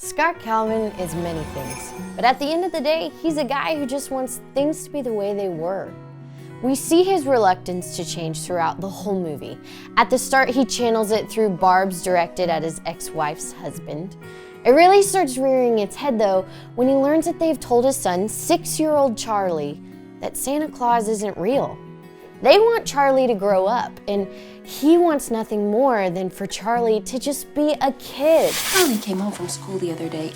Scott Calvin is many things, but at the end of the day, he's a guy who just wants things to be the way they were. We see his reluctance to change throughout the whole movie. At the start, he channels it through barbs directed at his ex-wife's husband. It really starts rearing its head, though, when he learns that they've told his son, 6-year-old Charlie, that Santa Claus isn't real. They want Charlie to grow up, and he wants nothing more than for Charlie to just be a kid. Charlie came home from school the other day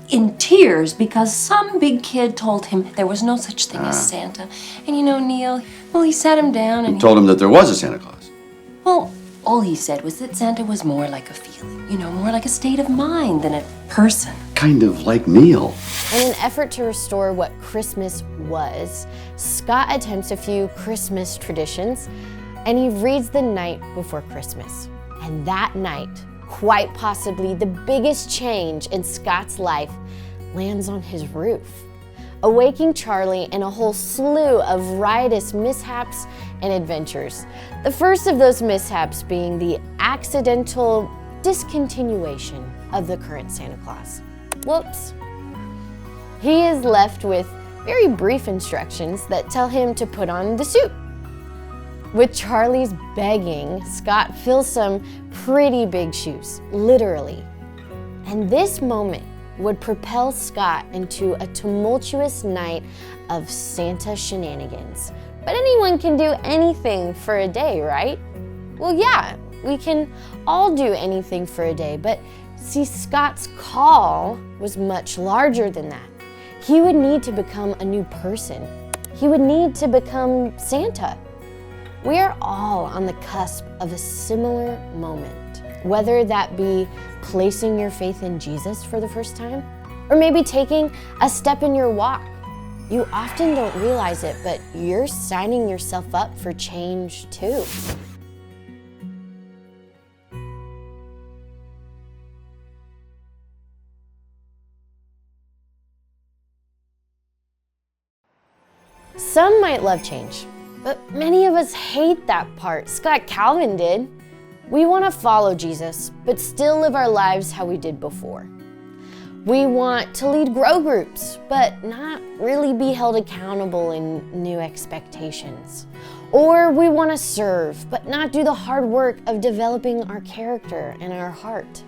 in tears because some big kid told him there was no such thing as Santa. And you know, Neil, well, he sat him down and told him that there was a Santa Claus. Well, all he said was that Santa was more like a feeling, more like a state of mind than a person. Kind of like Neil. In an effort to restore what Christmas was, Scott attempts a few Christmas traditions, and he reads the night before Christmas. And that night, quite possibly the biggest change in Scott's life lands on his roof, awaking Charlie and a whole slew of riotous mishaps and adventures. The first of those mishaps being the accidental discontinuation of the current Santa Claus. Whoops. He is left with very brief instructions that tell him to put on the suit. With Charlie's begging, Scott fills some pretty big shoes, literally. And this moment would propel Scott into a tumultuous night of Santa shenanigans. But anyone can do anything for a day, right? Well, yeah, we can all do anything for a day, but see, Scott's call was much larger than that. He would need to become a new person. He would need to become Santa. We are all on the cusp of a similar moment, whether that be placing your faith in Jesus for the first time, or maybe taking a step in your walk. You often don't realize it, but you're signing yourself up for change too. Some might love change, but many of us hate that part. Scott Calvin did. We want to follow Jesus, but still live our lives how we did before. We want to lead grow groups, but not really be held accountable in new expectations. Or we want to serve, but not do the hard work of developing our character and our heart.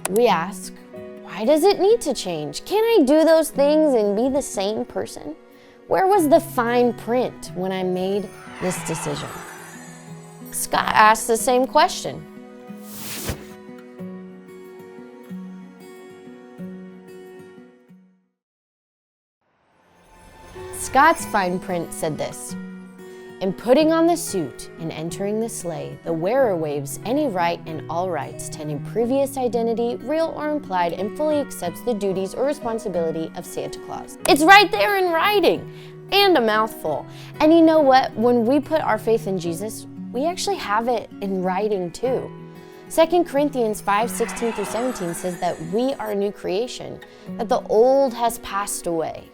We ask, why does it need to change? Can I do those things and be the same person? Where was the fine print when I made this decision? Scott asked the same question. Scott's fine print said this: in putting on the suit and entering the sleigh, the wearer waives any right and all rights to any previous identity, real or implied, and fully accepts the duties or responsibility of Santa Claus. It's right there in writing, and a mouthful. And you know what? When we put our faith in Jesus, we actually have it in writing too. 2 Corinthians 5:16-17 says that we are a new creation, that the old has passed away.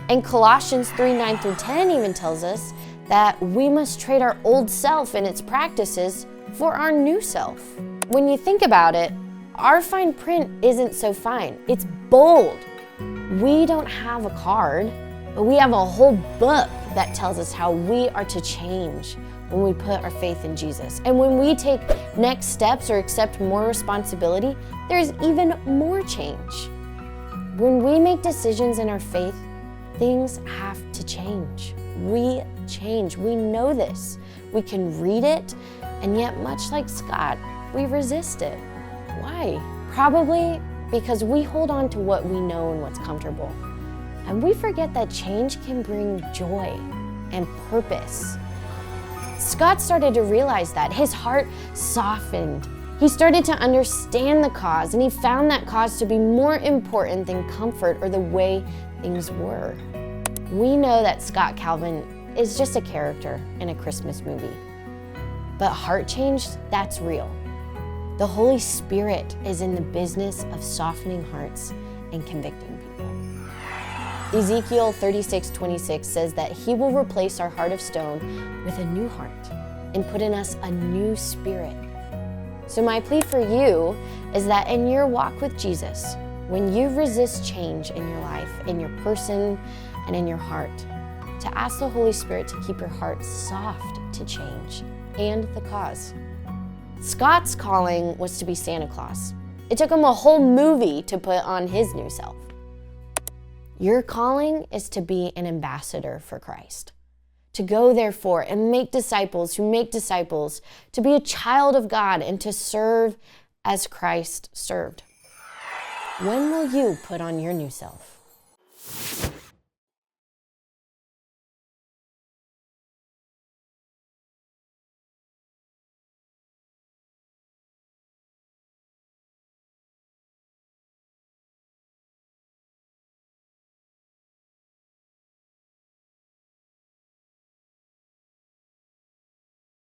And Colossians 3:9-10 even tells us that we must trade our old self and its practices for our new self. When you think about it, our fine print isn't so fine. It's bold. We don't have a card, but we have a whole book that tells us how we are to change when we put our faith in Jesus. And when we take next steps or accept more responsibility, there's even more change. When we make decisions in our faith, things have to change. We change. We know this. We can read it, and yet, much like Scott, we resist it. Why? Probably because we hold on to what we know and what's comfortable. And we forget that change can bring joy and purpose. Scott started to realize that. His heart softened. He started to understand the cause, and he found that cause to be more important than comfort or the way things were. We know that Scott Calvin is just a character in a Christmas movie. But heart change, that's real. The Holy Spirit is in the business of softening hearts and convicting people. Ezekiel 36:26 says that he will replace our heart of stone with a new heart and put in us a new spirit. So my plea for you is that in your walk with Jesus, when you resist change in your life, in your person, and in your heart, to ask the Holy Spirit to keep your heart soft to change and the cause. Scott's calling was to be Santa Claus. It took him a whole movie to put on his new self. Your calling is to be an ambassador for Christ, to go therefore and make disciples who make disciples, to be a child of God and to serve as Christ served. When will you put on your new self?